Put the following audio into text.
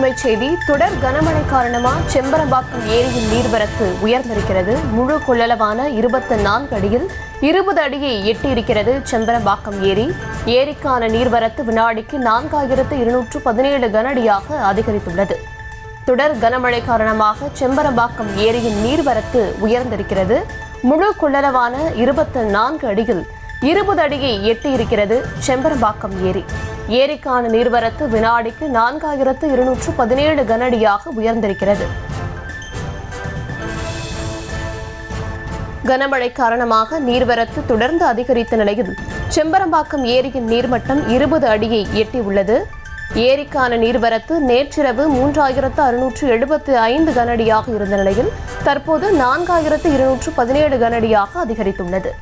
அண்மைச் செய்தி. தொடர் கனமழை காரணமாக செம்பரம்பாக்கம் ஏரியின் நீர்வரத்து உயர்ந்திருக்கிறது. முழு கொள்ளளவான 24 அடியில் 20 அடியை எட்டியிருக்கிறது செம்பரம்பாக்கம் ஏரி. ஏரிக்கான நீர்வரத்து வினாடிக்கு 4217 கனஅடியாக அதிகரித்துள்ளது. தொடர் கனமழை காரணமாக செம்பரம்பாக்கம் ஏரியின் நீர்வரத்து உயர்ந்திருக்கிறது. முழு கொள்ளளவான 24 அடியில் 20 அடியை எட்டியிருக்கிறது செம்பரம்பாக்கம் ஏரி. ஏரிக்கான நீர்வரத்து வினாடிக்கு 4217 கனஅடியாக உயர்ந்திருக்கிறது. கனமழை காரணமாக நீர்வரத்து தொடர்ந்து அதிகரித்த நிலையில் செம்பரம்பாக்கம் ஏரியின் நீர்மட்டம் 20 அடியை எட்டியுள்ளது. ஏரிக்கான நீர்வரத்து நேற்றிரவு 3675 கனஅடியாக இருந்த நிலையில் தற்போது 4217 கனஅடியாக அதிகரித்துள்ளது.